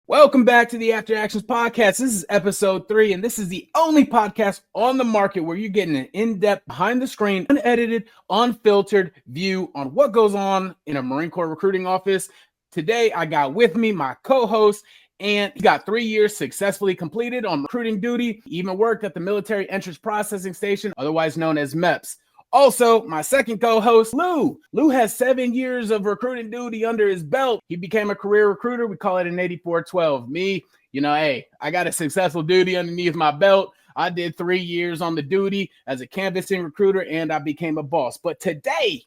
Welcome back to the After Actions podcast. This is episode 3, and this is the only podcast on the market where you're getting an in-depth, behind-the-screen, unedited, unfiltered view on what goes on in a Marine Corps recruiting office. Today, I got with me my co-host, and he got 3 years successfully completed on recruiting duty. He even worked at the Military Entrance Processing Station, otherwise known as MEPS. Also, my second co-host, Lou. Lou has 7 years of recruiting duty under his belt. He became a career recruiter. We call it an 8412. Me, I got a successful duty underneath my belt. I did 3 years on the duty as a canvassing recruiter, and I became a boss. But today,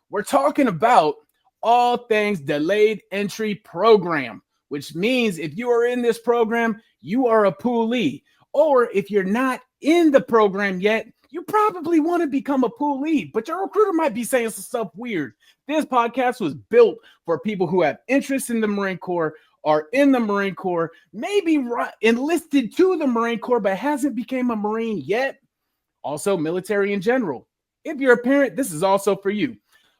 we're talking about all things delayed entry program, which means if you are in this program, you are a poolee. Or if you're not in the program yet, you probably want to become a poolee, but your recruiter might be saying some stuff weird. This podcast was built for people who have interest in the Marine Corps, are in the Marine Corps, maybe enlisted to the Marine Corps, but hasn't become a Marine yet. Also, military in general. If you're a parent, this is also for you.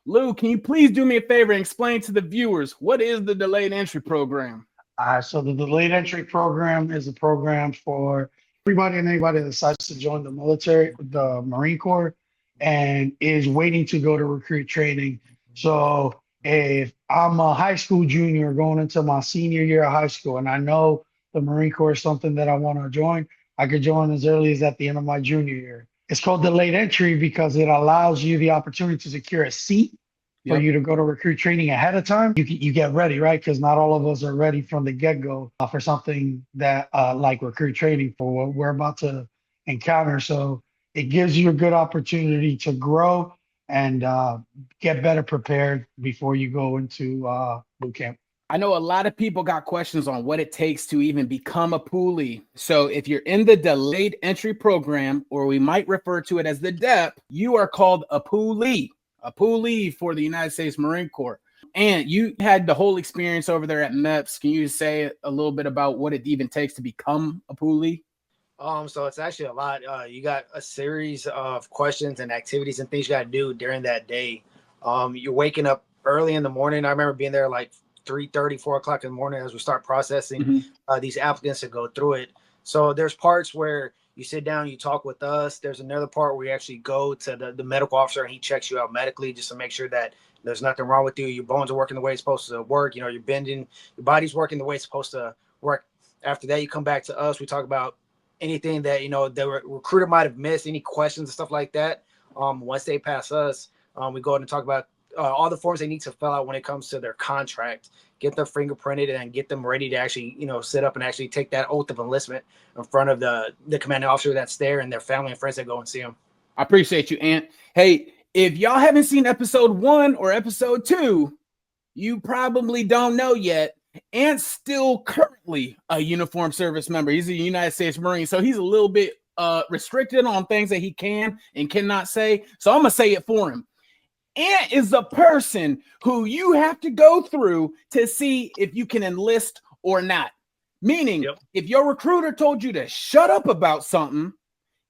Lou, can you please do me a favor and explain to the viewers, what is the delayed entry program? So the delayed entry program is a program for everybody and anybody that decides to join the military, the Marine Corps, and is waiting to go to recruit training. So if I'm a high school junior going into my senior year of high school, and I know the Marine Corps is something that I want to join, I could join as early as at the end of my junior year. It's called delayed entry because it allows you the opportunity to secure a seat for you to go to recruit training ahead of time. You get ready, right? Because not all of us are ready from the get-go for something that like recruit training for what we're about to encounter. So it gives you a good opportunity to grow and get better prepared before you go into boot camp. I know a lot of people got questions on what it takes to even become a poolee. So if you're in the delayed entry program, or we might refer to it as the DEP, you are called a poolee. A poolee for the United States Marine Corps. And you had the whole experience over there at MEPS. Can you say a little bit about what it even takes to become a poolee? So it's actually a lot. You got a series of questions and activities and things you got to do during that day. You're waking up early in the morning. I remember being there like 3:30, 4 o'clock in the morning as we start processing these applicants to go through it. So there's parts where you sit down, you talk with us. There's another part where you actually go to the medical officer and he checks you out medically just to make sure that there's nothing wrong with you. Your bones are working the way it's supposed to work. You're bending, your body's working the way it's supposed to work. After that, you come back to us. We talk about anything that, the recruiter might have missed, any questions and stuff like that. Once they pass us, we go ahead and talk about all the forms they need to fill out when it comes to their contract, get them fingerprinted and get them ready to actually, sit up and actually take that oath of enlistment in front of the commanding officer that's there and their family and friends that go and see them. I appreciate you, Ant. Hey, if y'all haven't seen episode 1 or episode 2, you probably don't know yet. Ant's still currently a uniformed service member. He's a United States Marine, so he's a little bit restricted on things that he can and cannot say. So I'm going to say it for him. Ant is the person who you have to go through to see if you can enlist or not. Meaning, if your recruiter told you to shut up about something,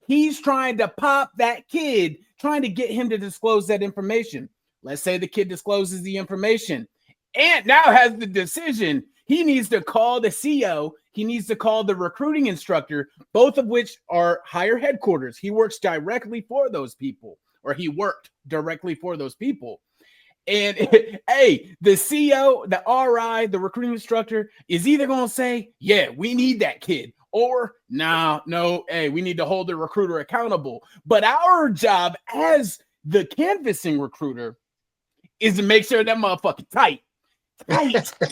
he's trying to pop that kid, trying to get him to disclose that information. Let's say the kid discloses the information. Ant now has the decision. He needs to call the CO. He needs to call the recruiting instructor, both of which are higher headquarters. He works directly for those people. Or he worked directly for those people. And hey, the CO, the RI, the recruiting instructor is either going to say, yeah, we need that kid. Or no, hey, we need to hold the recruiter accountable. But our job as the canvassing recruiter is to make sure that motherfucker tight.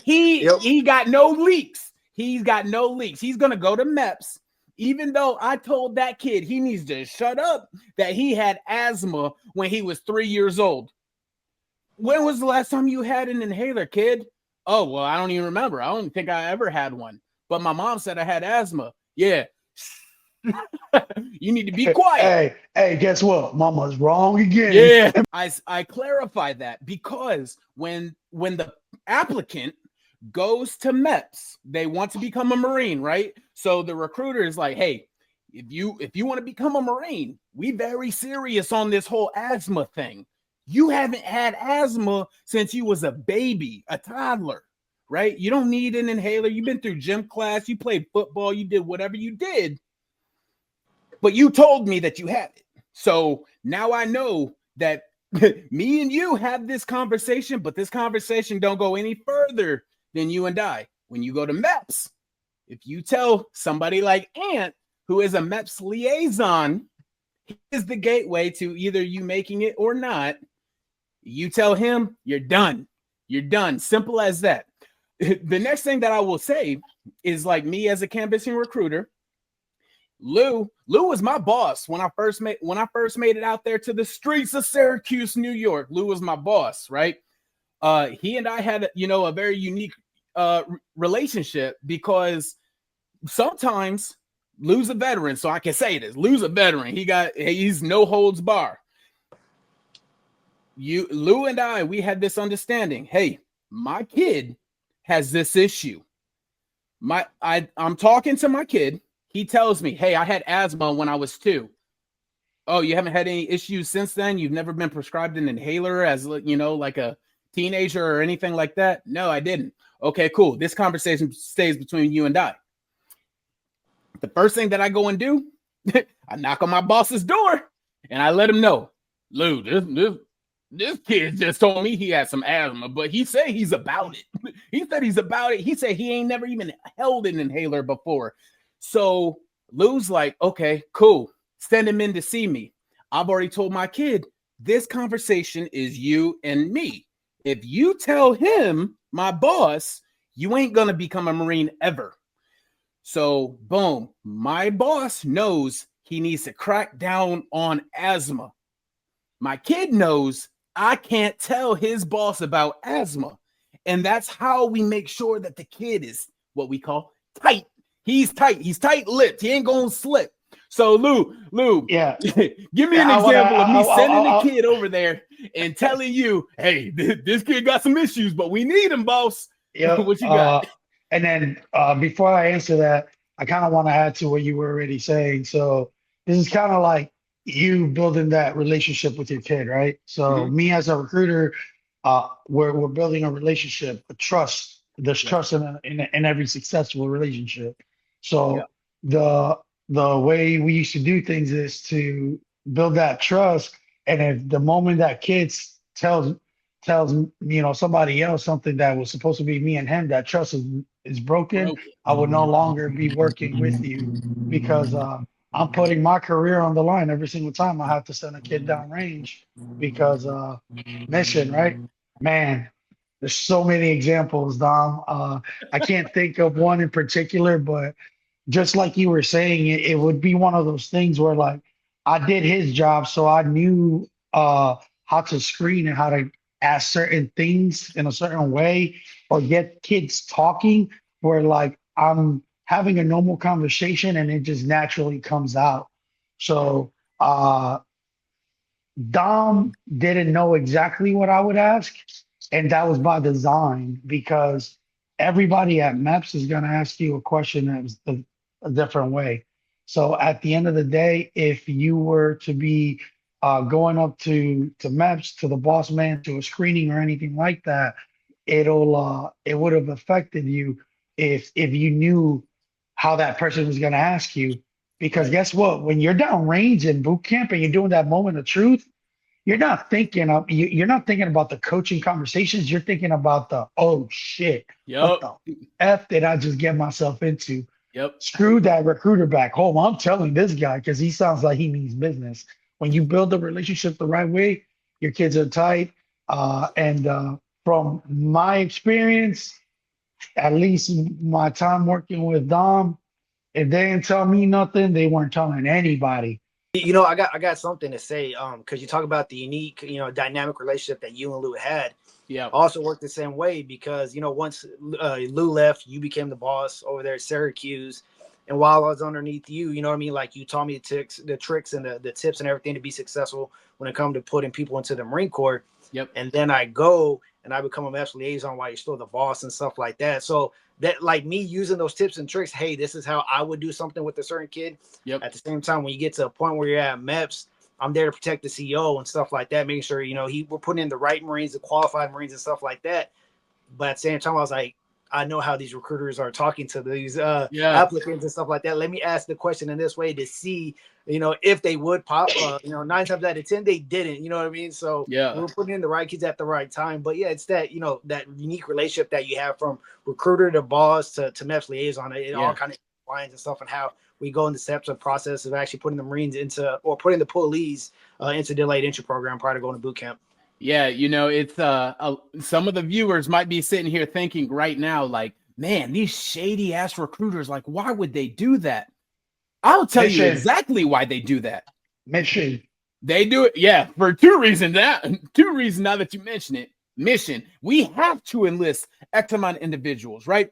He got no leaks. He's got no leaks. He's going to go to MEPS. Even though I told that kid he needs to shut up that he had asthma when he was 3 years old. When was the last time you had an inhaler, kid? Oh, well, I don't even remember. I don't think I ever had one. But my mom said I had asthma. Yeah. You need to be quiet. Hey, guess what? Mama's wrong again. Yeah. I clarify that because when the applicant goes to MEPS, they want to become a Marine, right? So the recruiter is like, hey, if you want to become a Marine, we very serious on this whole asthma thing. You haven't had asthma since you was a baby, a toddler, right? You don't need an inhaler. You've been through gym class, you played football, you did whatever you did, but you told me that you had it. So now I know that me and you have this conversation, but this conversation don't go any further than you and I. When you go to MEPS, if you tell somebody like Ant, who is a MEPS liaison, he is the gateway to either you making it or not. You tell him, you're done. You're done. Simple as that. The next thing that I will say is, like, me as a canvassing recruiter, Lou was my boss when I first made it out there to the streets of Syracuse, New York. Lou was my boss, right? He and I had, a very unique relationship, because sometimes Lou's a veteran, so I can say this. Lou's a veteran. He's no holds bar. Lou and I, we had this understanding. Hey, my kid has this issue. I'm talking to my kid. He tells me, hey, I had asthma when I was 2. Oh, you haven't had any issues since then? You've never been prescribed an inhaler as, like a teenager or anything like that? No, I didn't. Okay, cool. This conversation stays between you and I. The first thing that I go and do, I knock on my boss's door and I let him know, Lou, this kid just told me he had some asthma, but he said he's about it. He said he's about it. He said he ain't never even held an inhaler before. So Lou's like, okay, cool. Send him in to see me. I've already told my kid, this conversation is you and me. If you tell him, my boss, you ain't going to become a Marine ever. So boom, my boss knows he needs to crack down on asthma. My kid knows I can't tell his boss about asthma. And that's how we make sure that the kid is what we call tight. He's tight. He's tight-lipped. He ain't going to slip. So Lou, Yeah. Give me an example of me sending a kid over there and telling you, hey, this kid got some issues, but we need him, boss. Yeah. What you got? And then before I answer that, I kind of want to add to what you were already saying. So this is kind of like you building that relationship with your kid, right? So me as a recruiter, we're building a relationship, a trust. There's trust in every successful relationship. So the way we used to do things is to build that trust. And if the moment that kid tells somebody else something that was supposed to be me and him, that trust is broken, I would no longer be working with you, because I'm putting my career on the line every single time I have to send a kid down range, because mission, right? Man, there's so many examples, Dom. I can't think of one in particular, but just like you were saying, it would be one of those things where, like, I did his job, so I knew how to screen and how to ask certain things in a certain way, or get kids talking where, like, I'm having a normal conversation and it just naturally comes out. So Dom didn't know exactly what I would ask, and that was by design, because everybody at MEPS is going to ask you a question that's a different way. So at the end of the day, if you were to be going up to MEPS, to the boss man, to a screening or anything like that, it would have affected you if you knew how that person was going to ask you. Because guess what? When you're down range in boot camp and you're doing that moment of truth, you're not thinking about the coaching conversations. You're thinking about oh shit, what the F did I just get myself into? Screw that recruiter back home. I'm telling this guy, because he sounds like he means business. When you build the relationship the right way, your kids are tight. And from my experience, at least my time working with Dom, if they didn't tell me nothing, they weren't telling anybody. I got something to say, because you talk about the unique, dynamic relationship that you and Lou had. Also worked the same way, because once Lou left, you became the boss over there at Syracuse, and while I was underneath you, like, you taught me the tricks and the tips and everything to be successful when it comes to putting people into the Marine Corps. And then I go and I become a MEPS liaison while you're still the boss and stuff like that. So that, like, me using those tips and tricks, hey, this is how I would do something with a certain kid. At the same time, when you get to a point where you're at MEPS, I'm there to protect the CEO and stuff like that, making sure, we're putting in the right Marines, the qualified Marines and stuff like that. But at the same time, I was like, I know how these recruiters are talking to these applicants and stuff like that. Let me ask the question in this way to see, if they would pop. 9 times out of 10 they didn't. You know what I mean? So we're putting in the right kids at the right time. But yeah, it's that that unique relationship that you have from recruiter to boss to MEPS liaison. It all kind of lines and stuff, and how we go in the steps of process of actually putting the Marines into, or putting the poolees into delayed entry program prior to going to boot camp. Yeah, it's some of the viewers might be sitting here thinking right now, like, man, these shady ass recruiters, like, why would they do that? I'll tell you exactly why they do that. Mission. They do it, yeah, for two reasons. Now that you mention it, mission. We have to enlist X amount of individuals, right?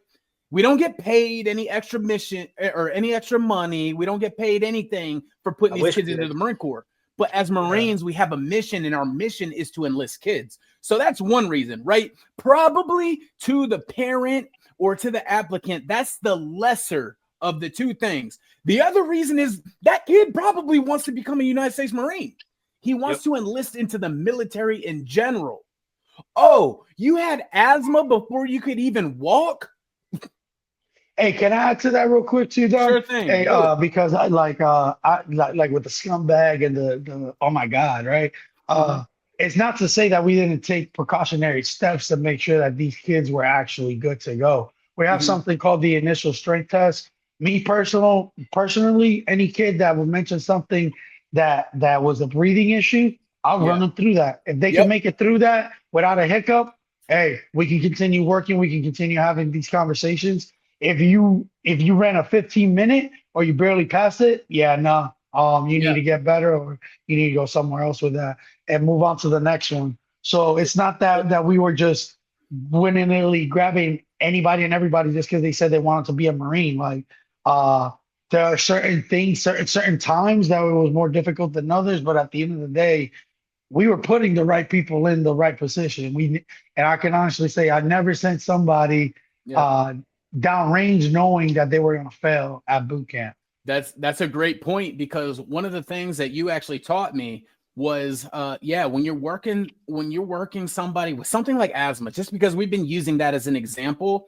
We don't get paid any extra mission or any extra money. We don't get paid anything for putting these kids into the Marine Corps. But as Marines, we have a mission, and our mission is to enlist kids. So that's one reason, right? Probably to the parent or to the applicant, that's the lesser of the two things. The other reason is that kid probably wants to become a United States Marine. He wants to enlist into the military in general. Oh, you had asthma before you could even walk? Hey, can I add to that real quick too, Doug? Sure thing. Hey, because I like with the scumbag and the oh my God, right? It's not to say that we didn't take precautionary steps to make sure that these kids were actually good to go. We have something called the initial strength test. Me personally, any kid that would mention something that was a breathing issue, I'll run them through that. If they can make it through that without a hiccup, hey, we can continue working. We can continue having these conversations. If you ran a 15-minute or you barely passed it, you need to get better, or you need to go somewhere else with that and move on to the next one. So it's not that we were just willy-nilly grabbing anybody and everybody just because they said they wanted to be a Marine. Like there are certain things, certain times that it was more difficult than others, but at the end of the day, we were putting the right people in the right position. And I can honestly say I never sent somebody downrange knowing that they were going to fail at boot camp. That's a great point, because one of the things that you actually taught me was when you're working somebody with something like asthma, just because we've been using that as an example,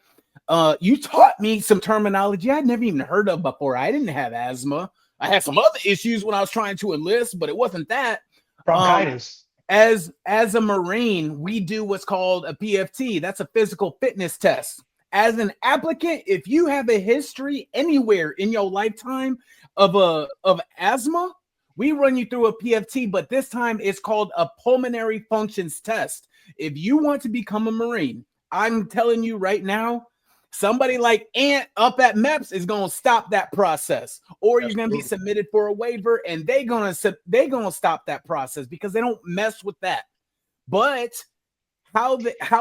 you taught me some terminology I'd never even heard of before. I didn't have asthma. I had some other issues when I was trying to enlist, but it wasn't that. Bronchitis. As a Marine, we do what's called a PFT. That's a physical fitness test. As an applicant, if you have a history anywhere in your lifetime of asthma, we run you through a PFT, but this time it's called a pulmonary functions test. If you want to become a Marine, I'm telling you right now, somebody like Ant up at MEPS is going to stop that process, or you're going to be submitted for a waiver, and they're going to stop that process because they don't mess with that. But how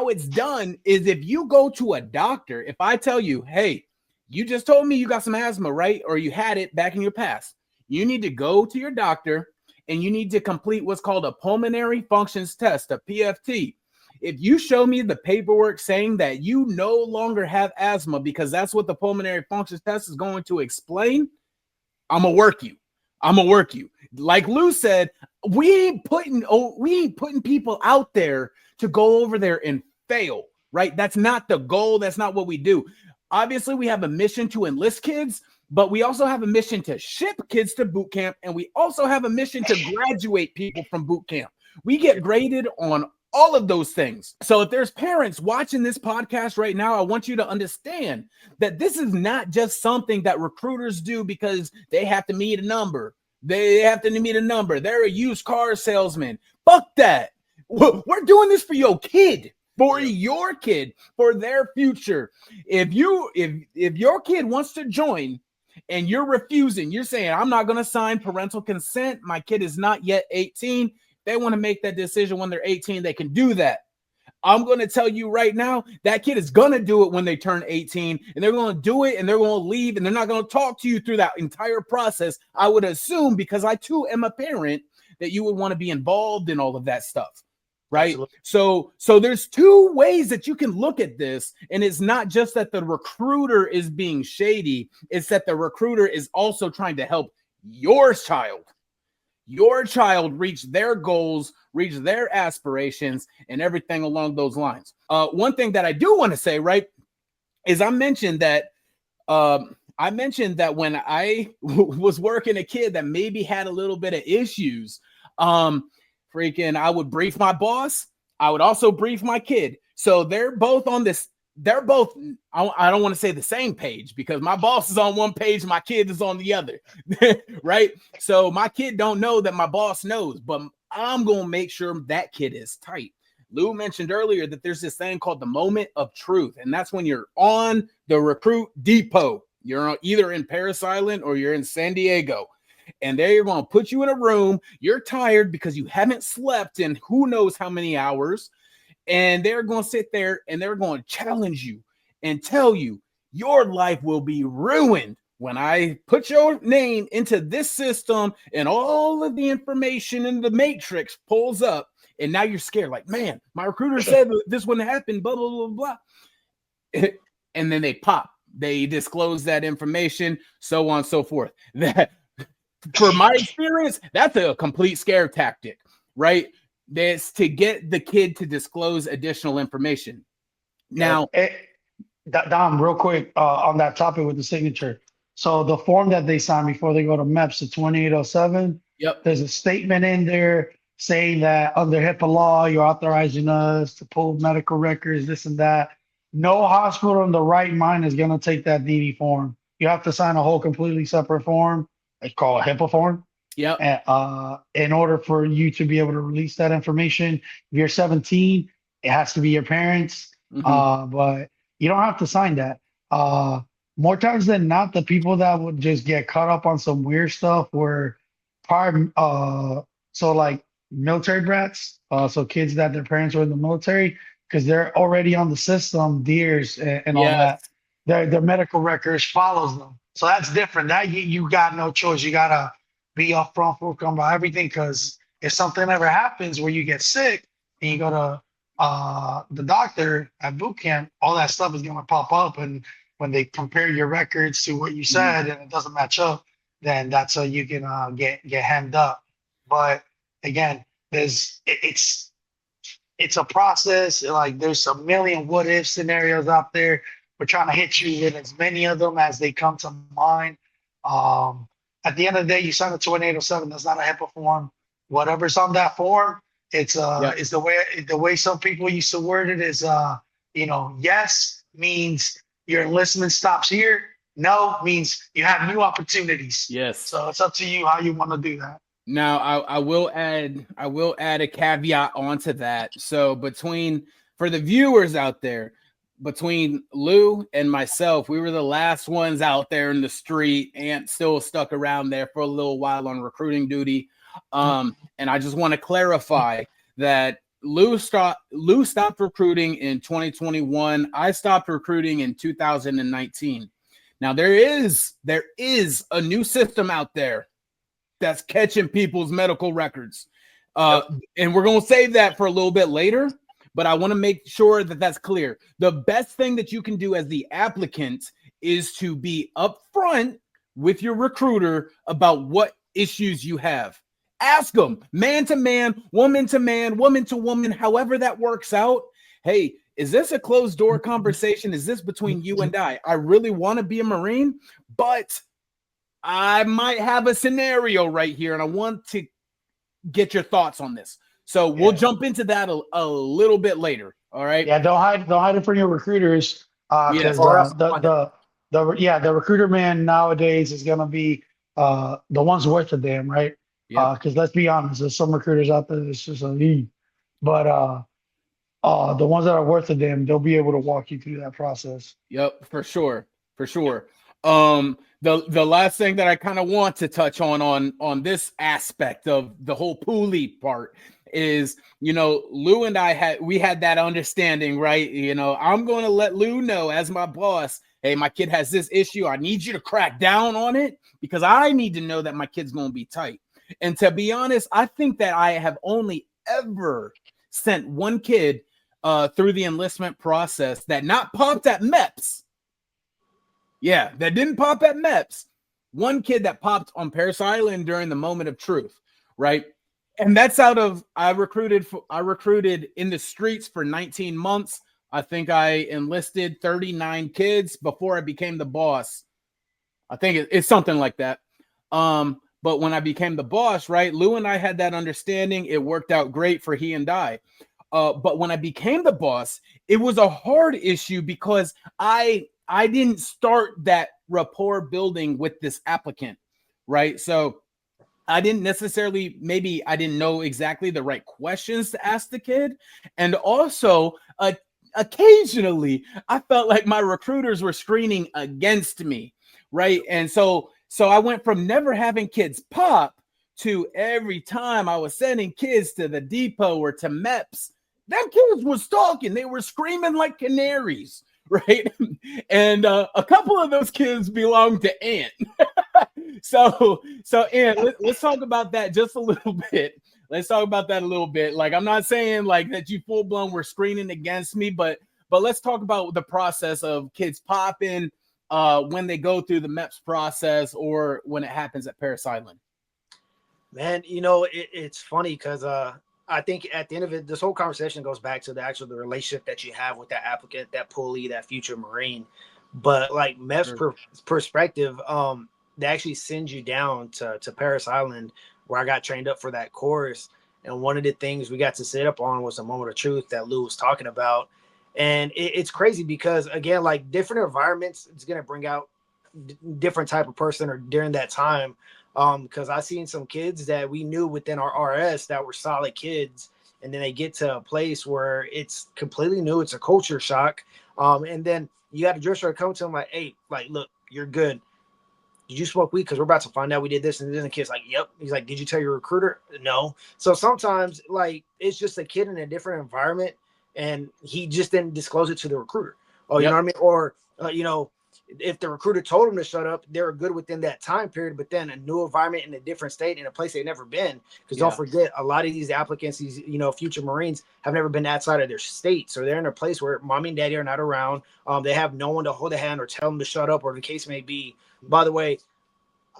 it's done is, if you go to a doctor, if I tell you, hey, you just told me you got some asthma, right? Or you had it back in your past. You need to go to your doctor and you need to complete what's called a pulmonary functions test, a PFT. If you show me the paperwork saying that you no longer have asthma, because that's what the pulmonary functions test is going to explain, I'm gonna work you. Like Lou said, we ain't putting people out there to go over there and fail, right? That's not the goal. That's not what we do. Obviously, we have a mission to enlist kids, but we also have a mission to ship kids to boot camp, and we also have a mission to graduate people from boot camp. We get graded on all of those things. So if there's parents watching this podcast right now, I want you to understand that this is not just something that recruiters do because they have to meet a number. They're a used car salesman. Fuck that. We're doing this for your kid, for their future. If your kid wants to join and you're refusing, you're saying, I'm not going to sign parental consent, my kid is not yet 18. They want to make that decision when they're 18, they can do that. I'm going to tell you right now, that kid is going to do it when they turn 18, and they're going to do it, and they're going to leave, and they're not going to talk to you through that entire process. I would assume, because I too am a parent, that you would want to be involved in all of that stuff. Right. Absolutely. So there's two ways that you can look at this. And it's not just that the recruiter is being shady. It's that the recruiter is also trying to help your child reach their goals, reach their aspirations, and everything along those lines. One thing that I do want to say, right, is I mentioned that when I was working a kid that maybe had a little bit of issues, I would brief my boss. I would also brief my kid. So they're both on this. They're both, I don't want to say the same page, because my boss is on one page, my kid is on the other, right? So my kid don't know that my boss knows, but I'm going to make sure that kid is tight. Lou mentioned earlier that there's this thing called the moment of truth, and that's when you're on the recruit depot. You're either in Parris Island or you're in San Diego, and they're going to put you in a room. You're tired because you haven't slept in who knows how many hours. And they're going to sit there and they're going to challenge you and tell you your life will be ruined when I put your name into this system and all of the information in the matrix pulls up. And now you're scared. Like, man, my recruiter said this wouldn't happen, blah, blah, blah, blah. And then they pop. They disclose that information, so on and so forth. That, for my experience, that's a complete scare tactic, right? That's to get the kid to disclose additional information. Now, Dom, real quick on that topic with the signature. So the form that they sign before they go to MEPS, the 2807, yep, there's a statement in there saying that under HIPAA law, you're authorizing us to pull medical records, this and that. No hospital in the right mind is going to take that DD form. You have to sign a whole completely separate form. It's called a HIPAA form. yep. In order for you to be able to release that information, if you're 17, it has to be your parents. But you don't have to sign that. More times than not, the people that would just get caught up on some weird stuff were so like military brats, so kids that their parents were in the military, because they're already on the system, DEERS and all that. Their medical records follows them. So that's different. That you got no choice. You gotta be upfront, forthcoming about everything, because if something ever happens where you get sick and you go to the doctor at boot camp, all that stuff is gonna pop up, and when they compare your records to what you said and it doesn't match up, then that's how you can get hemmed up. But again, it's a process. Like, there's a million what if scenarios out there. We're trying to hit you with as many of them as they come to mind. At the end of the day, you sign a 2807. That's not a HIPAA form. Whatever's on that form, it's the way some people used to word it is, yes means your enlistment stops here. No means you have new opportunities. Yes. So it's up to you how you want to do that. Now, I will add a caveat onto that. So for the viewers out there, between Lou and myself, we were the last ones out there in the street and still stuck around there for a little while on recruiting duty. And I just want to clarify that Lou stopped recruiting in 2021. I stopped recruiting in 2019. Now there is a new system out there that's catching people's medical records. And we're going to save that for a little bit later, but I want to make sure that that's clear. The best thing that you can do as the applicant is to be upfront with your recruiter about what issues you have. Ask them, man to man, woman to man, woman to woman, however that works out. Hey, is this a closed door conversation? Is this between you and I? I really want to be a Marine, but I might have a scenario right here, and I want to get your thoughts on this. So we'll jump into that a little bit later. All right. Yeah, don't hide it from your recruiters. Because the recruiter man nowadays is gonna be the ones worth a damn, right? Because let's be honest, there's some recruiters out there that's just a lead. But the ones that are worth a damn, they'll be able to walk you through that process. Yep, for sure. The last thing that I kind of want to touch on this aspect of the whole POOLEE part is, Lou and I had that understanding, right? I'm going to let Lou know as my boss, hey, my kid has this issue. I need you to crack down on it because I need to know that my kid's going to be tight. And to be honest, I think that I have only ever sent one kid through the enlistment process that not popped at MEPS. Yeah, that didn't pop at MEPS. One kid that popped on Parris Island during the moment of truth, right? And that's I recruited in the streets for 19 months. I think I enlisted 39 kids before I became the boss. I think it's something like that. But when I became the boss, right, Lou and I had that understanding. It worked out great for he and I. But when I became the boss, it was a hard issue because I didn't start that rapport building with this applicant, right? So I didn't necessarily, maybe I didn't know exactly the right questions to ask the kid. And also, occasionally, I felt like my recruiters were screening against me, right? And so I went from never having kids pop to every time I was sending kids to the depot or to MEPS, them kids was talking. They were screaming like canaries, right? And a couple of those kids belonged to Ant. So Ant, let's talk about that just a little bit. Let's talk about that a little bit. Like, I'm not saying like that you full blown were screening against me, but let's talk about the process of kids popping when they go through the MEPS process or when it happens at Paris Island. Man, it's funny because I think at the end of it, this whole conversation goes back to the relationship that you have with that applicant, that poolee, that future Marine. But like MEPS perspective, they actually send you down to Paris Island where I got trained up for that course. And one of the things we got to sit up on was a moment of truth that Lou was talking about. And it's crazy because, again, like different environments, it's going to bring out different type of person or during that time. Because I seen some kids that we knew within our RS that were solid kids. And then they get to a place where it's completely new. It's a culture shock. And then you got a drill sergeant come to them like, hey, like, look, you're good. Did you smoke weed? Because we're about to find out we did this. And then the kid's like, yep. He's like, did you tell your recruiter? No. So sometimes like it's just a kid in a different environment and he just didn't disclose it to the recruiter. Oh, you know what I mean? Or, if the recruiter told them to shut up, they were good within that time period, but then a new environment in a different state, in a place they've never been. Because don't forget, a lot of these applicants, these future Marines, have never been outside of their state, so they're in a place where mommy and daddy are not around. They have no one to hold a hand or tell them to shut up, or the case may be. By the way,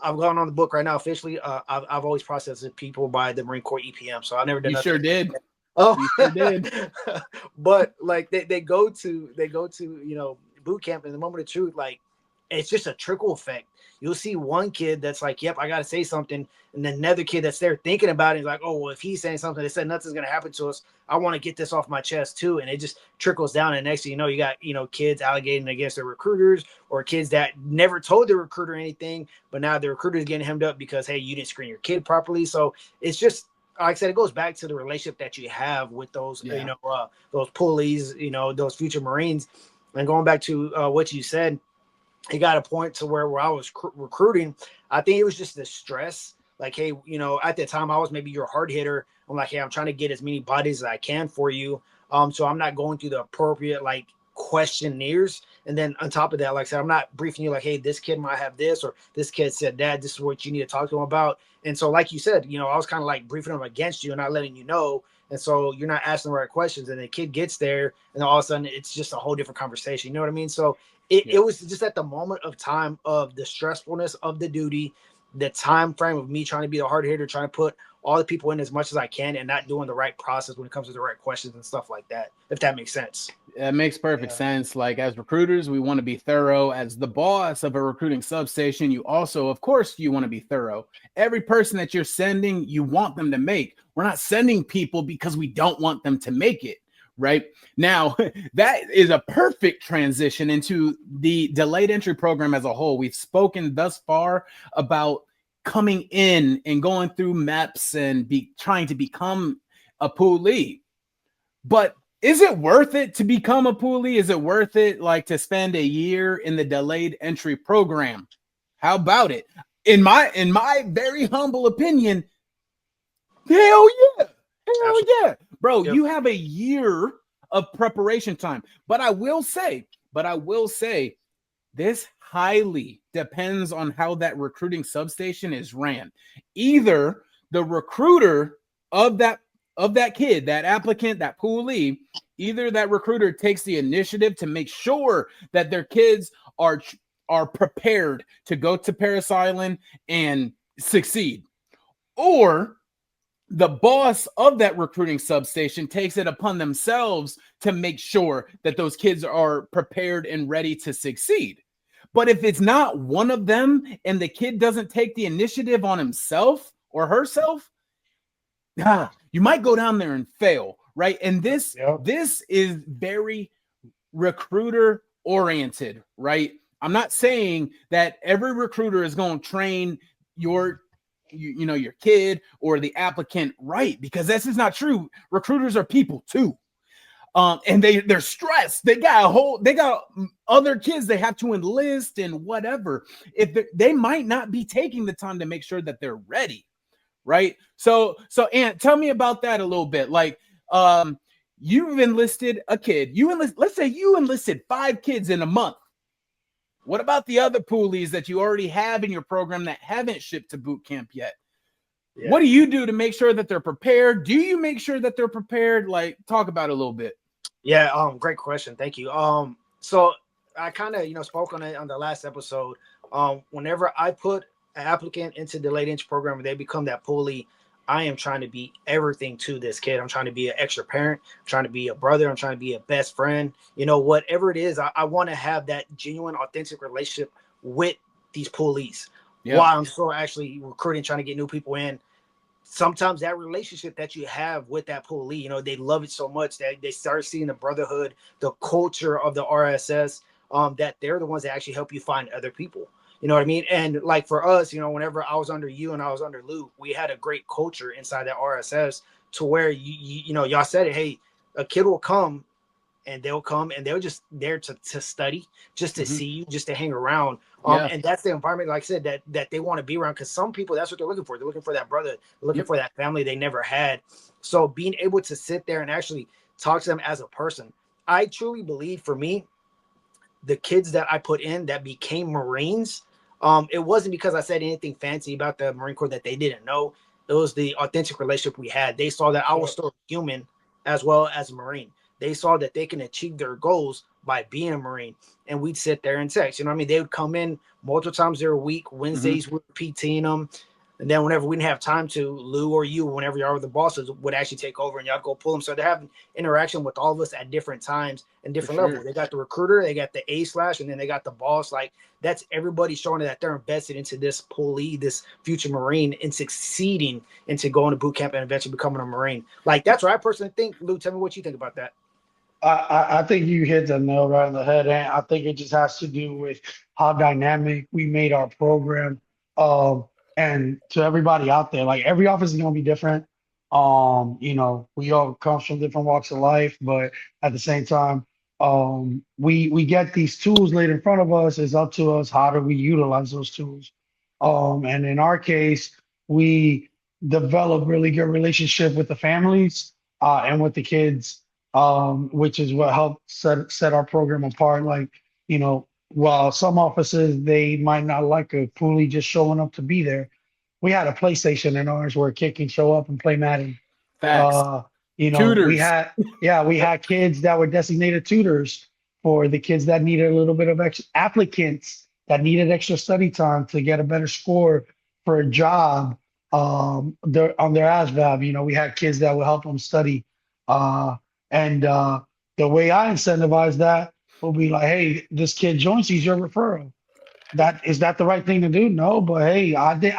I've gone on the book right now officially. I've always processed people by the Marine Corps EPM, so I never did. You sure did. Oh, you sure did. But like they go to boot camp, and the moment of truth, like it's just a trickle effect. You'll see one kid that's like, yep, I got to say something. And then another kid that's there thinking about it is like, oh, well, if he's saying something, they said nothing's going to happen to us. I want to get this off my chest too. And it just trickles down. And next thing you know, you got, kids alligating against their recruiters or kids that never told their recruiter anything, but now the recruiter is getting hemmed up because, hey, you didn't screen your kid properly. So it's just, like I said, it goes back to the relationship that you have with those, those pulleys, those future Marines. And going back to what you said, it got a point to where I was recruiting. I think it was just the stress. Like, hey, at the time I was maybe your hard hitter. I'm like, hey, I'm trying to get as many bodies as I can for you. So I'm not going through the appropriate like questionnaires. And then on top of that, like I said, I'm not briefing you like, hey, this kid might have this, or this kid said, Dad, this is what you need to talk to him about. And so, like you said, I was kind of like briefing them against you and not letting you know. And so you're not asking the right questions. And the kid gets there, and then all of a sudden it's just a whole different conversation. You know what I mean? So it was just at the moment of time of the stressfulness of the duty, the time frame of me trying to be the hard hitter, trying to put all the people in as much as I can and not doing the right process when it comes to the right questions and stuff like that, if that makes sense. That makes perfect sense. Like, as recruiters, we want to be thorough. As the boss of a recruiting substation, you also, of course, you want to be thorough. Every person that you're sending, you want them to make. We're not sending people because we don't want them to make it. Right now, that is a perfect transition into the delayed entry program as a whole. We've spoken thus far about coming in and going through MEPS and trying to become a poolee. But is it worth it to become a poolee? Is it worth it like to spend a year in the delayed entry program? How about it? In my very humble opinion, hell yeah. Hell yeah. Bro, you have a year of preparation time. But I will say, this highly depends on how that recruiting substation is ran. Either the recruiter of that kid, that applicant, that poolee, either that recruiter takes the initiative to make sure that their kids are prepared to go to Paris Island and succeed, or the boss of that recruiting substation takes it upon themselves to make sure that those kids are prepared and ready to succeed. But if it's not one of them and the kid doesn't take the initiative on himself or herself, you might go down there and fail, right? And this is very recruiter oriented, right? I'm not saying that every recruiter is going to train your kid or the applicant right, because this is not true. Recruiters are people too. And they're stressed. They got other kids they have to enlist and whatever. If they might not be taking the time to make sure that they're ready, right? So Ant, tell me about that a little bit. Like, you've enlisted a kid. Let's say you enlisted 5 kids in a month. What about the other poolies that you already have in your program that haven't shipped to boot camp yet? Yeah. What do you do to make sure that they're prepared? Do you make sure that they're prepared? Like, talk about it a little bit. Yeah, great question. Thank you. So I kind of, spoke on it on the last episode. Whenever I put an applicant into the late entry program and they become that poolee, I am trying to be everything to this kid. I'm trying to be an extra parent. I'm trying to be a brother. I'm trying to be a best friend. Whatever it is, I want to have that genuine, authentic relationship with these poolees. Yeah. While I'm still actually recruiting, trying to get new people in. Sometimes that relationship that you have with that poolee, they love it so much that they start seeing the brotherhood, the culture of the RSS, that they're the ones that actually help you find other people. You know what I mean? And like for us, whenever I was under you and I was under Lou, we had a great culture inside that RSS to where y'all said it. Hey, a kid will come and they're just there to study, just to see you, just to hang around. And that's the environment, like I said, that they want to be around, because some people, that's what they're looking for. They're looking for that brother, looking for that family they never had. So being able to sit there and actually talk to them as a person, I truly believe, for me, the kids that I put in that became Marines, it wasn't because I said anything fancy about the Marine Corps that they didn't know. It was the authentic relationship we had. They saw that I was still human as well as a Marine. They saw that they can achieve their goals by being a Marine. And we'd sit there and text. They would come in multiple times a week. Wednesdays, we're PTing them. And then whenever we didn't have time to, Lou or you, whenever y'all were the bosses, would actually take over and y'all go pull them. So they're having interaction with all of us at different times and different levels. They got the recruiter, they got the A/, and then they got the boss. Like, that's everybody showing that they're invested into this poolee, this future Marine, and succeeding into going to boot camp and eventually becoming a Marine. Like, that's what I personally think. Lou, tell me what you think about that. I think you hit the nail right on the head, and I think it just has to do with how dynamic we made our program. And to everybody out there, like, every office is going to be different. We all come from different walks of life, but at the same time, we get these tools laid in front of us. It's up to us, how do we utilize those tools? And in our case, we develop really good relationship with the families and with the kids, which is what helped set our program apart. Like, while some offices, they might not like a poolee just showing up to be there, we had a PlayStation in ours where a kid can show up and play Madden. Facts. Tutors. we had kids that were designated tutors for the kids that needed a little bit of extra, applicants that needed extra study time to get a better score for a job on their ASVAB. We had kids that would help them study. And the way I incentivize that will be like, hey, this kid joins, he's your referral. Is that the right thing to do? No, but hey, I did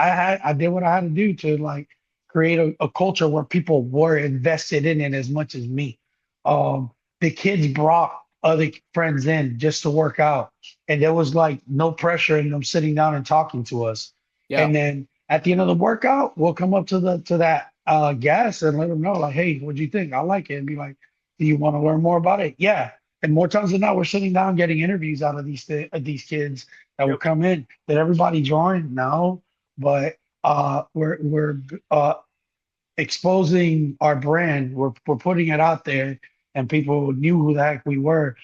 what I had to do to, like, create a culture where people were invested in it as much as me. The kids brought other friends in just to work out, and there was like no pressure in them sitting down and talking to us. Yeah. And then at the end of the workout, we'll come up to that guest and let them know, like, hey, what do you think? I like it. And be like, do you want to learn more about it? Yeah. And more times than not, we're sitting down getting interviews out of these kids that will come in. Did everybody join? No, but we're exposing our brand. We're putting it out there, and people knew who the heck we were.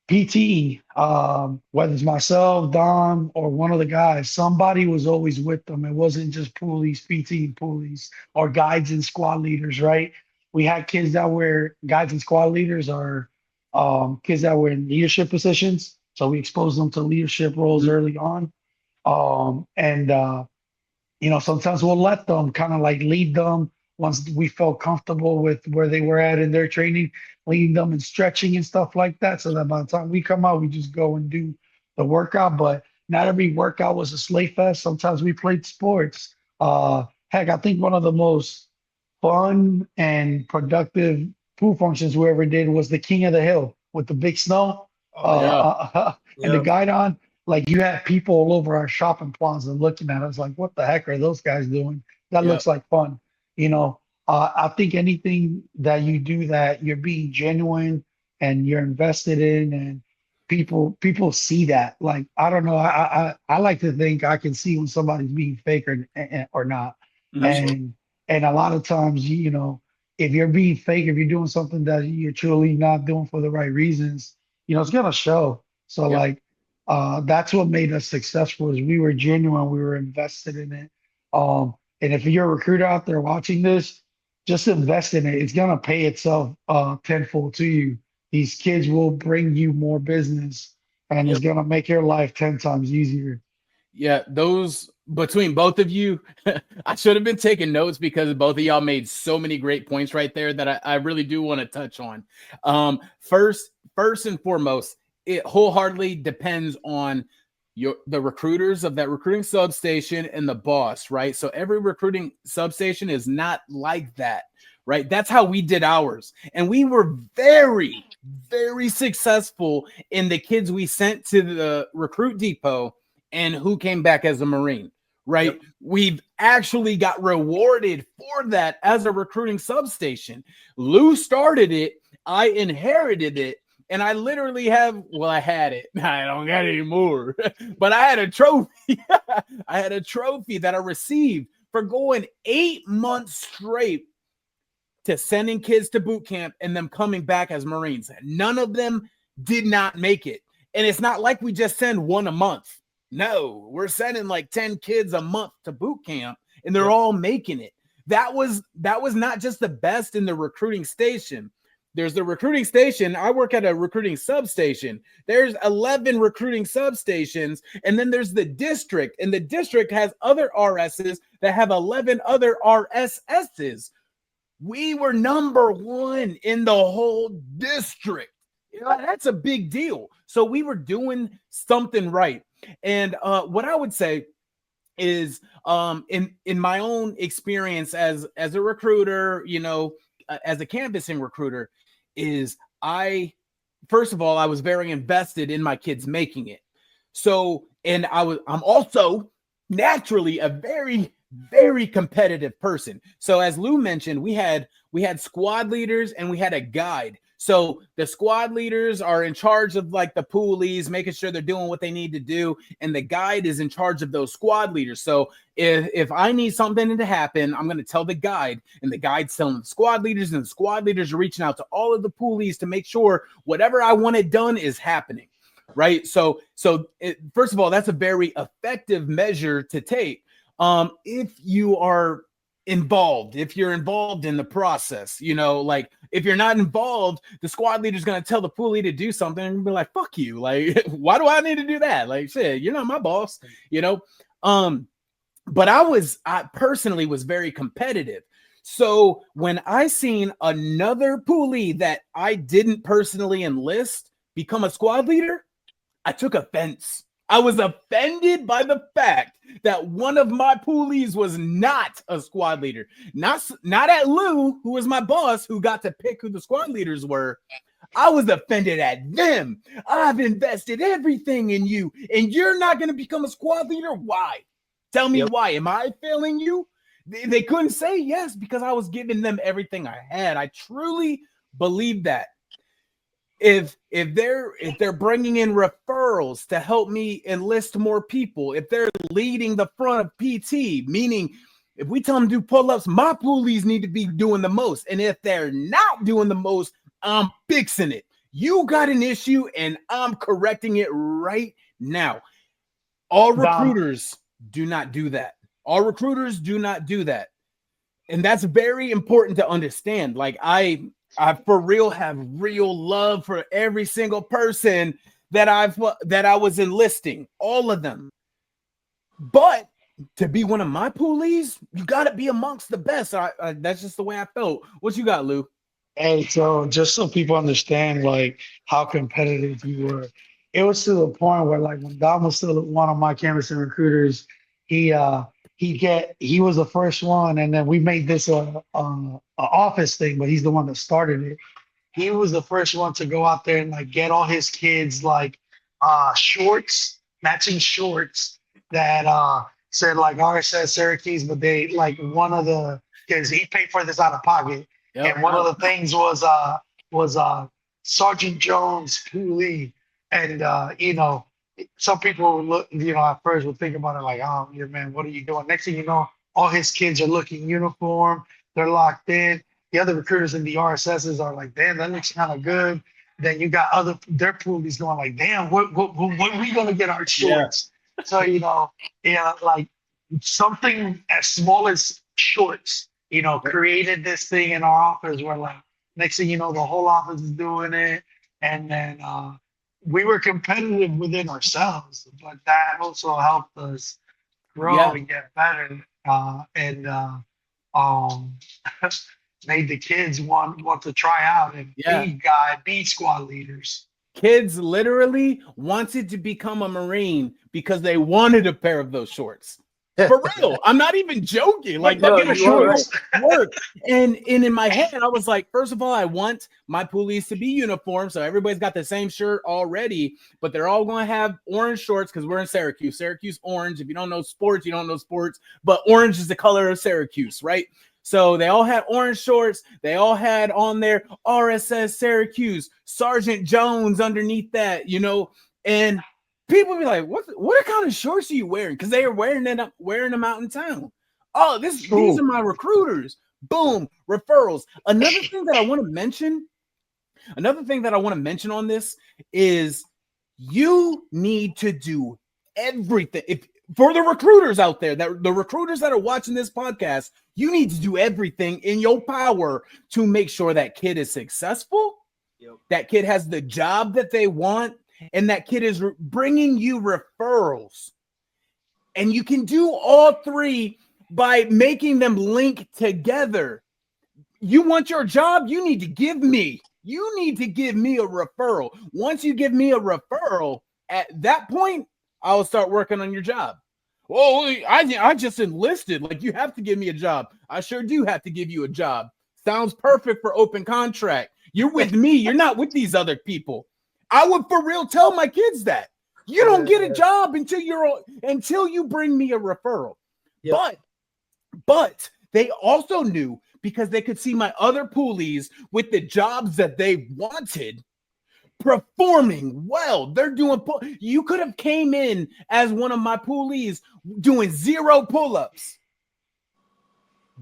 PT, whether it's myself, Dom, or one of the guys, somebody was always with them. It wasn't just poolies, PT poolies, or guides and squad leaders, right? We had kids that were guides and squad leaders, or kids that were in leadership positions. So we exposed them to leadership roles early on. sometimes we'll let them kind of like lead them once we felt comfortable with where they were at in their training, leading them and stretching and stuff like that. So that by the time we come out, we just go and do the workout. But not every workout was a sleigh fest. Sometimes we played sports. Heck, I think one of the most fun and productive pool functions we ever did was the King of the Hill with the big snow Oh yeah. and the Yep. guide on. Like you had people all over our shopping plaza looking at us like, what the heck are those guys doing? That Yep. looks like fun. I think anything that you do that you're being genuine and you're invested in, and people see that. Like, I don't know. I like to think I can see when somebody's being fake or not. Mhm. And a lot of times, if you're being fake, if you're doing something that you're truly not doing for the right reasons, it's gonna show. So Yep. like that's what made us successful is we were genuine, we were invested in it. And if you're a recruiter out there watching this, just invest in it. It's gonna pay itself tenfold to you. These kids will bring you more business and it's Yep. gonna make your life 10 times easier. Yeah, those between both of you, I should have been taking notes because both of y'all made so many great points right there that I really do want to touch on. First and foremost, it wholeheartedly depends on the recruiters of that recruiting substation and the boss, right? So every recruiting substation is not like that, right? That's how we did ours. And we were very, very successful in the kids we sent to the recruit depot and who came back as a Marine, right? Yep. We've actually got rewarded for that as a recruiting substation. Lou started it, I inherited it, and I literally I had it. I don't got it anymore, but I had a trophy. I had a trophy that I received for going 8 months straight to sending kids to boot camp and them coming back as Marines. None of them did not make it. And it's not like we just send one a month. No, we're sending like 10 kids a month to boot camp and they're all making it. That was not just the best in the recruiting station. There's the recruiting station. I work at a recruiting substation. There's 11 recruiting substations. And then there's the district. And the district has other RSs that have 11 other RSSs. We were number one in the whole district. That's a big deal. So we were doing something right. And what I would say is in my own experience as a recruiter, as a canvassing recruiter, is first of all, I was very invested in my kids making it. So, and I'm also naturally a very, very competitive person. So as Lou mentioned, we had squad leaders and we had a guide. So the squad leaders are in charge of like the poolies, making sure they're doing what they need to do. And the guide is in charge of those squad leaders. So if I need something to happen, I'm going to tell the guide, and the guide's telling the squad leaders, and the squad leaders are reaching out to all of the poolies to make sure whatever I want it done is happening. Right. So first of all, that's a very effective measure to take. If you're involved in the process, like if you're not involved, the squad leader is going to tell the poolee to do something and be like, fuck you. Like, why do I need to do that? Like, shit, you're not my boss, but I personally was very competitive. So when I seen another poolee that I didn't personally enlist become a squad leader, I took offense. I was offended by the fact that one of my poolies was not a squad leader. Not at Lou, who was my boss, who got to pick who the squad leaders were. I was offended at them. I've invested everything in you, and you're not going to become a squad leader? Why? Tell me why. Am I failing you? They couldn't say yes because I was giving them everything I had. I truly believe that. If they're bringing in referrals to help me enlist more people, if they're leading the front of PT, meaning if we tell them to do pull-ups, my poolies need to be doing the most. And if they're not doing the most, I'm fixing it. You got an issue and I'm correcting it right now. All recruiters do not do that. All recruiters do not do that. And that's very important to understand. Like I for real have real love for every single person that I was enlisting, all of them. But to be one of my poolies, you got to be amongst the best. That's just the way I felt. What you got, Lou? Hey, so just so people understand like how competitive you were, it was to the point where like when Dom was still one of my canvassing recruiters, he he was the first one, and then we made this a office thing, but he's the one that started it. He was the first one to go out there and like get all his kids like shorts, matching shorts that said like RSS Syracuse, but they like one of the because he paid for this out of pocket. Yep. And one of the things was Sergeant Jones Poolee. And you know, some people would look, you know, at first would think about it like, oh yeah, man, what are you doing? Next thing you know, all his kids are looking uniform, they're locked in. The other recruiters in the RSSs are like, damn, that looks kind of good. Then you got their poolies going like, damn, what are we gonna get our shorts? Yeah. So you know, yeah, like something as small as shorts, you know, created this thing in our office where like next thing you know, the whole office is doing it. And then we were competitive within ourselves, but that also helped us grow and get better. And made the kids want to try out and be squad leaders. Kids literally wanted to become a Marine because they wanted a pair of those shorts. For real, I'm not even joking. Like, the shorts work. And in my head, I was like, first of all, I want my poolies to be uniform, so everybody's got the same shirt already, but they're all going to have orange shorts because we're in Syracuse. Syracuse orange. If you don't know sports, you don't know sports, but orange is the color of Syracuse, right? So they all had orange shorts. They all had on there RSS Syracuse, Sergeant Jones underneath that, you know, and people be like, what kind of shorts are you wearing? Because they are wearing them out in town. Oh, these are my recruiters. Boom, referrals. Another thing that I want to mention on this is you need to do everything. For the recruiters out there, the recruiters that are watching this podcast, you need to do everything in your power to make sure that kid is successful, that kid has the job that they want, and that kid is bringing you referrals. And you can do all three by making them link together. You want your job? You need to give me a referral. Once you give me a referral, at that point, I'll start working on your job. Oh, I just enlisted. Like, you have to give me a job. I sure do have to give you a job. Sounds perfect for open contract. You're with me. You're not with these other people. I would for real tell my kids that you don't get a job until you bring me a referral. Yep. But they also knew, because they could see my other poolies with the jobs that they wanted performing well. They're doing you could have came in as one of my poolies doing 0 pull-ups,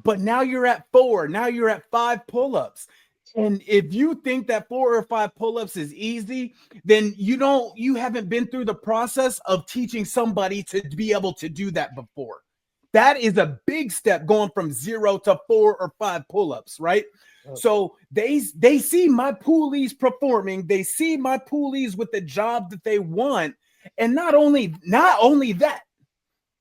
but now you're at 4. Now you're at 5 pull-ups. And if you think that 4 or 5 pull-ups is easy, then you haven't been through the process of teaching somebody to be able to do that before. That is a big step, going from 0 to 4 or 5 pull-ups, right? Okay. So they see my poolies performing, they see my poolies with the job that they want. And not only that,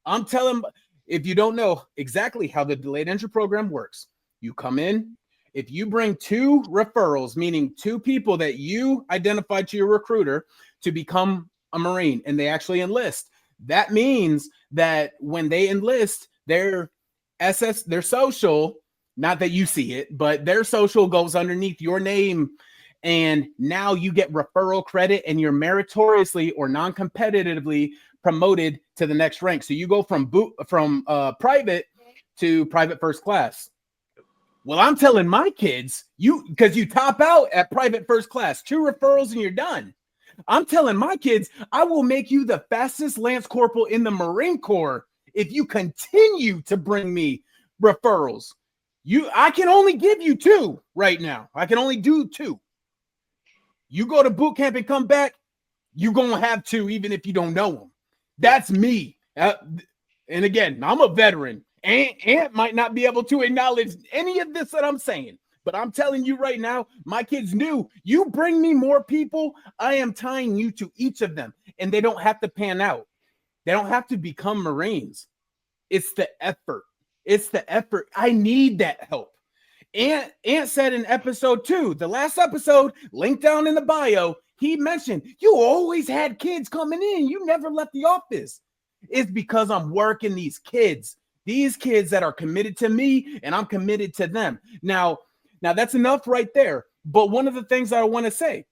I'm telling, if you don't know exactly how the delayed entry program works, you come in. If you bring 2 referrals, meaning 2 people that you identified to your recruiter to become a Marine, and they actually enlist, that means that when they enlist, their social, not that you see it, but their social goes underneath your name. And now you get referral credit, and you're meritoriously or non-competitively promoted to the next rank. So you go from private to private first class. Well, I'm telling my kids, because you top out at private first class, 2 referrals and you're done. I'm telling my kids, I will make you the fastest Lance Corporal in the Marine Corps if you continue to bring me referrals. I can only give you 2 right now. I can only do 2. You go to boot camp and come back, you're going to have 2, even if you don't know them. That's me. And again, I'm a veteran. Ant might not be able to acknowledge any of this that I'm saying, but I'm telling you right now, my kids knew, you bring me more people, I am tying you to each of them, and they don't have to pan out. They don't have to become Marines. It's the effort. It's the effort. I need that help. Ant said in episode 2, the last episode, link down in the bio, he mentioned you always had kids coming in. You never left the office. It's because I'm working these kids that are committed to me, and I'm committed to them. Now that's enough right there. But one of the things I want to say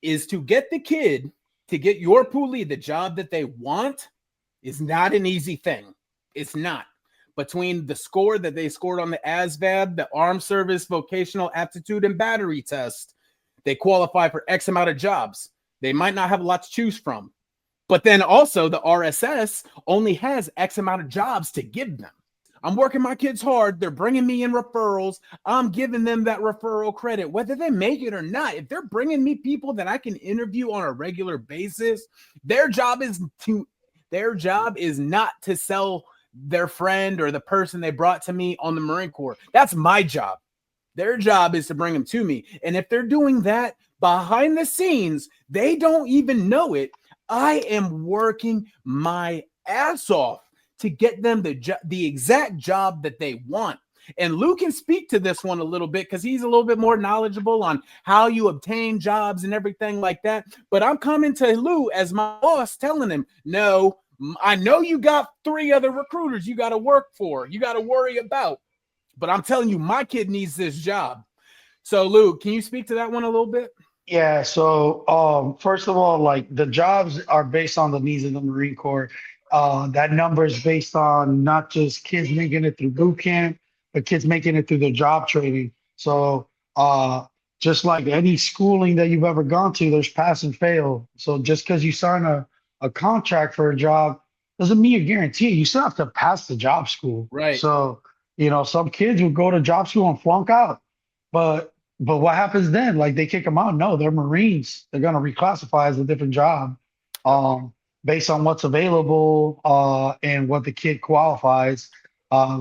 is to get the kid to get your poolee the job that they want is not an easy thing. It's not. Between the score that they scored on the ASVAB, the Armed Service Vocational Aptitude and Battery Test, they qualify for X amount of jobs. They might not have a lot to choose from. But then also the RSS only has X amount of jobs to give them. I'm working my kids hard. They're bringing me in referrals. I'm giving them that referral credit, whether they make it or not. If they're bringing me people that I can interview on a regular basis, their job is not to sell their friend or the person they brought to me on the Marine Corps. That's my job. Their job is to bring them to me. And if they're doing that behind the scenes, they don't even know it. I am working my ass off to get them the exact job that they want. And Lou can speak to this one a little bit because he's a little bit more knowledgeable on how you obtain jobs and everything like that. But I'm coming to Lou as my boss telling him, no, I know you got 3 other recruiters you got to work for, you got to worry about. But I'm telling you, my kid needs this job. So Lou, can you speak to that one a little bit? Yeah, so first of all, like the jobs are based on the needs of the Marine Corps. That number is based on not just kids making it through boot camp, but kids making it through their job training. So just like any schooling that you've ever gone to, there's pass and fail. So just because you sign a contract for a job doesn't mean you guarantee it. You still have to pass the job school. Right. So, some kids will go to job school and flunk out, but what happens then? Like they kick them out? No, they're Marines. They're going to reclassify as a different job based on what's available and what the kid qualifies.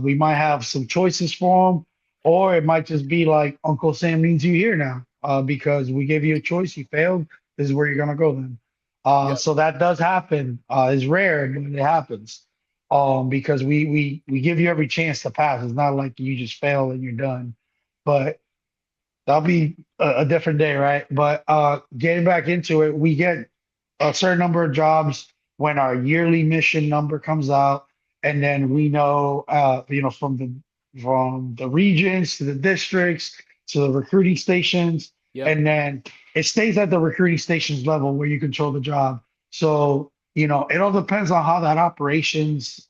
We might have some choices for them, or it might just be like Uncle Sam needs you here now because we gave you a choice. You failed. This is where you're going to go then. So that does happen. It's rare, but it happens because we give you every chance to pass. It's not like you just fail and you're done. But that'll be a different day, right? But getting back into it, we get a certain number of jobs when our yearly mission number comes out, and then we know, from the regions to the districts to the recruiting stations, and then it stays at the recruiting stations level where you control the job. So it all depends on how that operations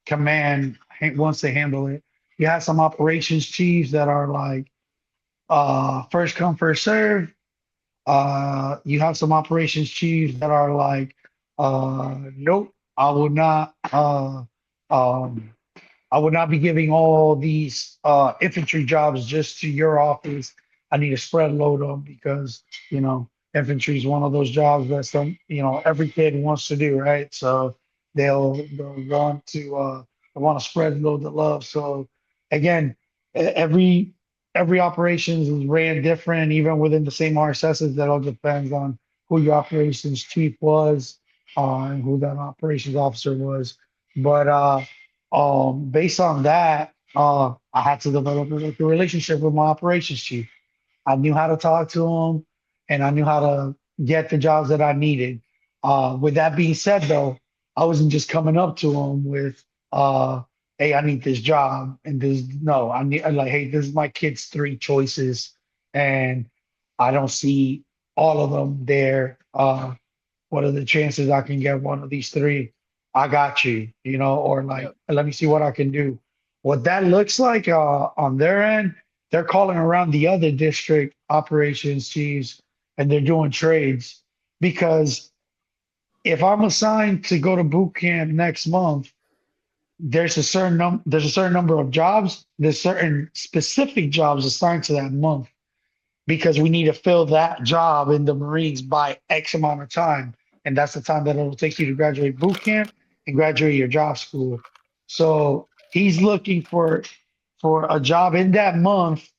command wants to handle it. You have some operations chiefs that are like, first come, first serve. You have some operations chiefs that are like, nope, I would not be giving all these infantry jobs just to your office. I need to spread load them because infantry is one of those jobs that every kid wants to do, right? So they'll want to spread load the love. So again, every operations is ran different, even within the same RSSs. That all depends on who your operations chief was and who that operations officer was. But based on that, I had to develop a relationship with my operations chief. I knew how to talk to him, and I knew how to get the jobs that I needed. With that being said, though, I wasn't just coming up to him with, hey, I need this job. And I'm like, hey, this is my kid's 3 choices, and I don't see all of them there. What are the chances I can get one of these 3? I got you, or like, let me see what I can do. What that looks like on their end, they're calling around the other district operations chiefs, and they're doing trades. Because if I'm assigned to go to boot camp next month, there's a certain number of jobs. There's certain specific jobs assigned to that month because we need to fill that job in the Marines by X amount of time, and that's the time that it'll take you to graduate boot camp and graduate your job school. So he's looking for a job in that month,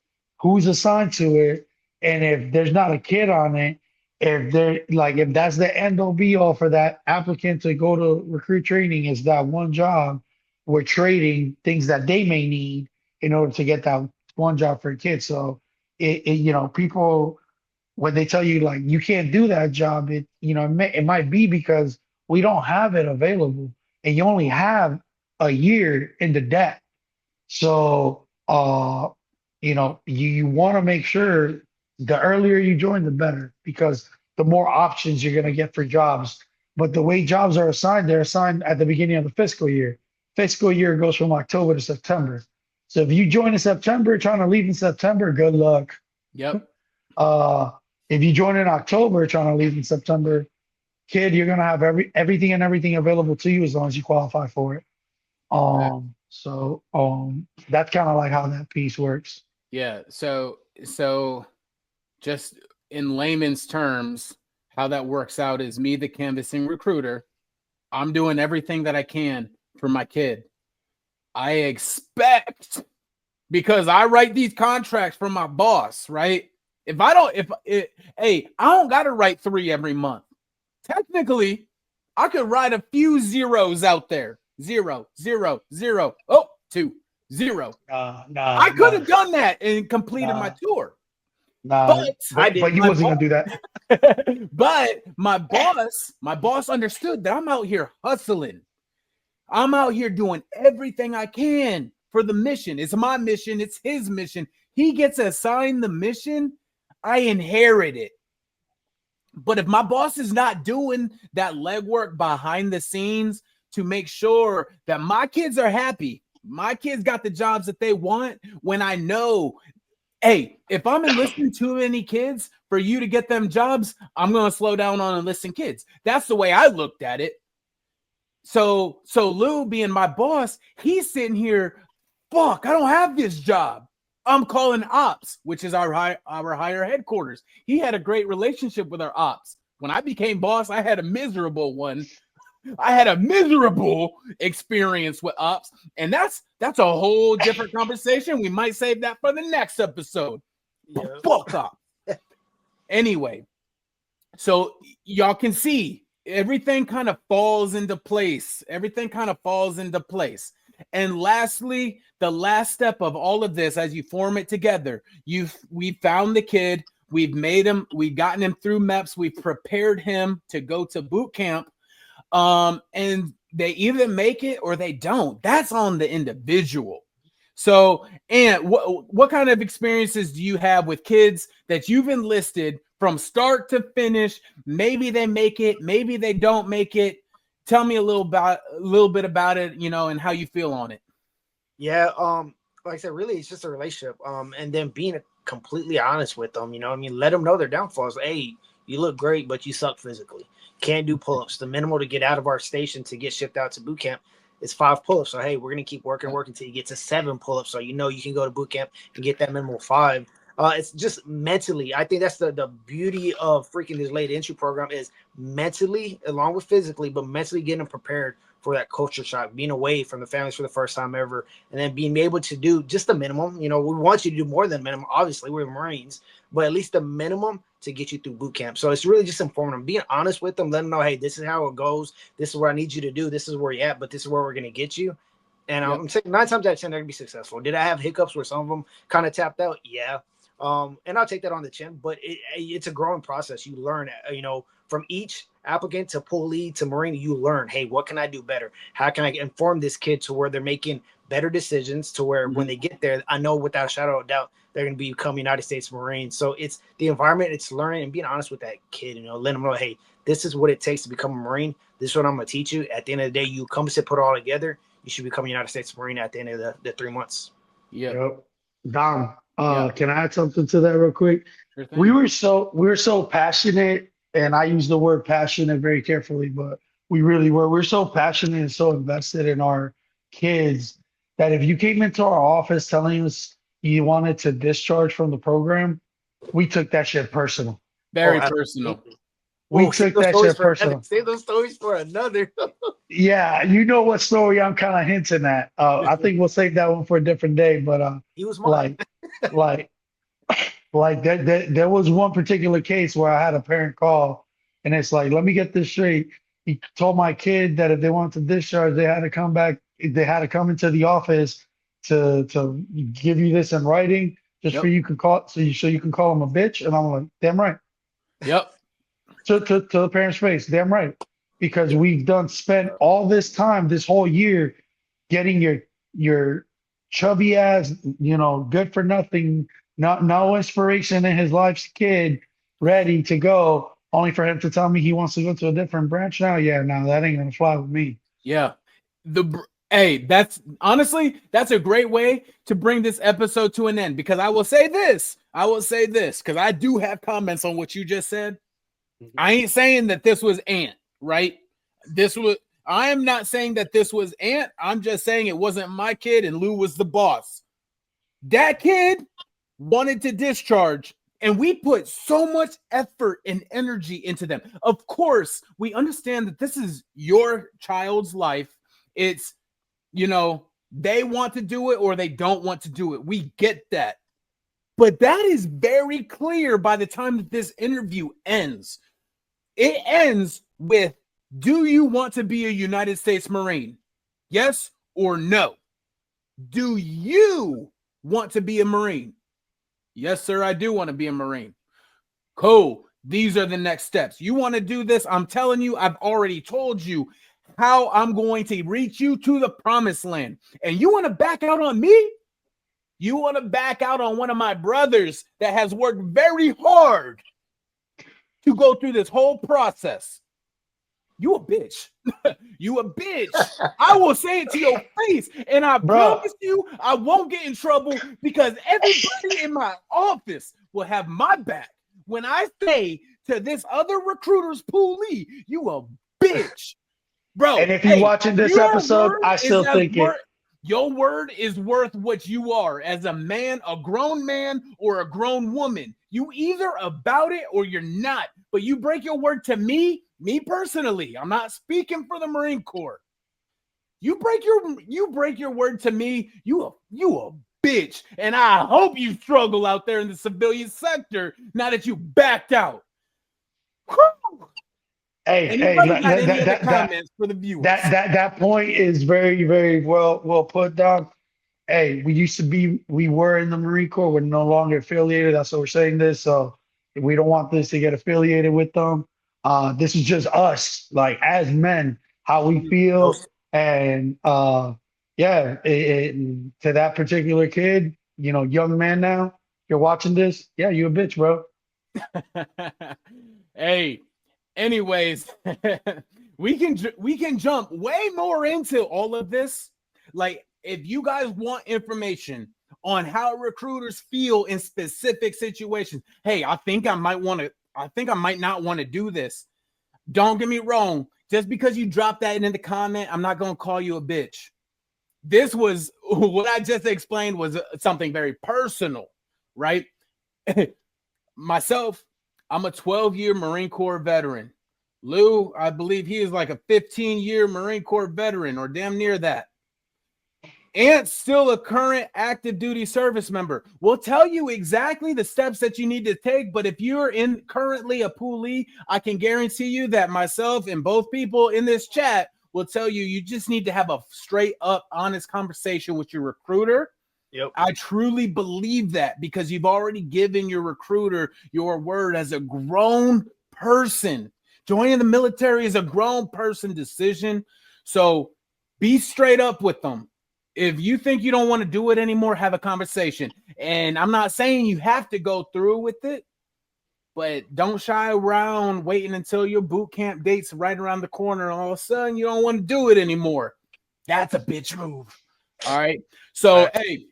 who's assigned to it, and if there's not a kid on it, if that's the end all be all for that applicant to go to recruit training is that one job, we're trading things that they may need in order to get that one job for a kid. So people when they tell you like you can't do that job, it might be because we don't have it available and you only have a year in the debt. So you want to make sure the earlier you join, the better, because the more options you're going to get for jobs. But the way jobs are assigned, they're assigned at the beginning of the fiscal year. Fiscal year goes from October to September. So if you join in September, trying to leave in September, good luck. Yep. If you join in October, trying to leave in September, kid, you're gonna have everything available to you as long as you qualify for it. That's kind of like how that piece works. Yeah. So just in layman's terms, how that works out is me, the canvassing recruiter. I'm doing everything that I can for my kid. I expect, because I write these contracts for my boss, right? I don't got to write 3 every month. Technically, I could write a few zeros out there. 0, 0, 0. Oh, 2, 0. I could have done that and completed my tour. But you wasn't gonna do that. But my boss understood that I'm out here hustling. I'm out here doing everything I can for the mission. It's my mission. It's his mission. He gets assigned the mission. I inherit it. But if my boss is not doing that legwork behind the scenes to make sure that my kids are happy, my kids got the jobs that they want, when I know, hey, if I'm enlisting too many kids for you to get them jobs, I'm going to slow down on enlisting kids. That's the way I looked at it. So Lou, being my boss, he's sitting here, fuck, I don't have this job. I'm calling ops, which is our higher headquarters. He had a great relationship with our ops. When I became boss, I had a miserable one. I had a miserable experience with ops, and that's a whole different conversation. We might save that for the next episode. Yeah. Fuck ops. Anyway, so y'all can see everything kind of falls into place. And lastly, the last step of all of this, as you form it together, we found the kid, we've made him, we've gotten him through MEPS, we've prepared him to go to boot camp, and they either make it or they don't. That's on the individual. So, and what kind of experiences do you have with kids that you've enlisted from start to finish? Maybe they make it, maybe they don't make it. Tell me a little bit about it, and how you feel on it. Yeah, like I said, really, it's just a relationship. And then being completely honest with them, let them know their downfalls. Hey, you look great, but you suck physically. Can't do pull-ups. The minimal to get out of our station to get shipped out to boot camp is 5 pull-ups. So hey, we're gonna keep working until you get to 7 pull-ups. So you can go to boot camp and get that minimal 5. It's just mentally. I think that's the beauty of freaking this late entry program is mentally, along with physically, but mentally getting them prepared for that culture shock, being away from the families for the first time ever, and then being able to do just the minimum. We want you to do more than minimum. Obviously, we're Marines, but at least the minimum to get you through boot camp. So it's really just informing them, being honest with them, letting them know, hey, this is how it goes. This is what I need you to do. This is where you're at, but this is where we're going to get you. And I'm saying 9 times out of 10, they're going to be successful. Did I have hiccups where some of them kind of tapped out? Yeah. And I'll take that on the chin, but it's a growing process. You learn, from each applicant to poolee to Marine, you learn, hey, what can I do better? How can I inform this kid to where they're making better decisions to where when they get there, I know without a shadow of a doubt, they're going to become United States Marines. So it's the environment, it's learning and being honest with that kid, letting them know, hey, this is what it takes to become a Marine. This is what I'm going to teach you. At the end of the day, you come to put it all together. You should become a United States Marine at the end of the 3 months. Yep. Dom, can I add something to that real quick? Sure thing. We were so passionate, and I use the word passionate very carefully, but we really were. We're so passionate and so invested in our kids that if you came into our office telling us you wanted to discharge from the program, we took that shit personal. Very personal. We took that shit personal. Save those stories for another. Yeah, you know what story I'm kind of hinting at. I think we'll save that one for a different day. But he was mine. like Like there was one particular case where I had a parent call, and it's like, let me get this straight. He told my kid that if they wanted to discharge, they had to come back. They had to come into the office to give you this in writing, just for Yep. you can call so you can call him a bitch. And I'm like, damn right. Yep. To the parent's face, damn right. Because we've spent all this time, this whole year, getting your chubby ass, good for nothing, no inspiration in his life's kid ready to go, only for him to tell me he wants to go to a different branch now. Yeah, no, that ain't gonna fly with me. Yeah. Hey, that's a great way to bring this episode to an end, because I will say this because I do have comments on what you just said. I ain't saying that this was Ant, right? I am not saying that this was Ant. I'm just saying it wasn't my kid and Lou was the boss. That kid wanted to discharge, and we put so much effort and energy into them. Of course, we understand that this is your child's life. It's, they want to do it or they don't want to do it. We get that. But that is very clear by the time that this interview ends. It ends with, do you want to be a United States Marine? Yes or no? Do you want to be a Marine? Yes, sir, I do want to be a Marine. Cool. These are the next steps. You want to do this? I'm telling you, I've already told you how I'm going to reach you to the promised land. And you want to back out on me? You want to back out on one of my brothers that has worked very hard to go through this whole process? You a bitch. You a bitch. I will say it to your face, and I promise you I won't get in trouble, because everybody in my office will have my back when I say to this other recruiter's poolee, you a bitch. Bro, and if you're watching this episode, I still think your word is worth what you are as a man, a grown man, or a grown woman. You either about it or you're not. But you break your word to me personally, I'm not speaking for the Marine Corps. You break your word to me, you a bitch. And I hope you struggle out there in the civilian sector now that you backed out. Whew. Hey, comments for the viewers. That point is very, very well put down. Hey, we were in the Marine Corps. We're no longer affiliated. That's what we're saying this. So we don't want this to get affiliated with them. This is just us, like as men, how we feel. And to that particular kid, young man now, you're watching this. Yeah, you a bitch, bro. Hey. Anyways, we can jump way more into all of this. Like, if you guys want information on how recruiters feel in specific situations, hey, I think I might not want to do this. Don't get me wrong. Just because you drop that in the comment, I'm not going to call you a bitch. This was what I just explained was something very personal, right? Myself, I'm a 12-year Marine Corps veteran. Lou, I believe he is like a 15-year Marine Corps veteran or damn near that. Ant's still a current active duty service member. We'll tell you exactly the steps that you need to take, but if you're currently a poolee, I can guarantee you that myself and both people in this chat will tell you just need to have a straight up, honest conversation with your recruiter. Yep. I truly believe that, because you've already given your recruiter your word as a grown person. Joining the military is a grown person decision. So be straight up with them. If you think you don't want to do it anymore, have a conversation. And I'm not saying you have to go through with it, but don't shy around waiting until your boot camp date's right around the corner. And all of a sudden, you don't want to do it anymore. That's a bitch move. All right. So, hey,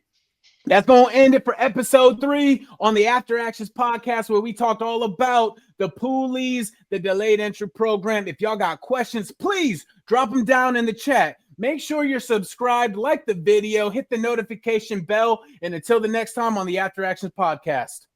that's going to end it for episode 3 on the After Actions podcast, where we talked all about the poolies, the delayed entry program. If y'all got questions, please drop them down in the chat. Make sure you're subscribed, like the video, hit the notification bell, and until the next time on the After Actions podcast.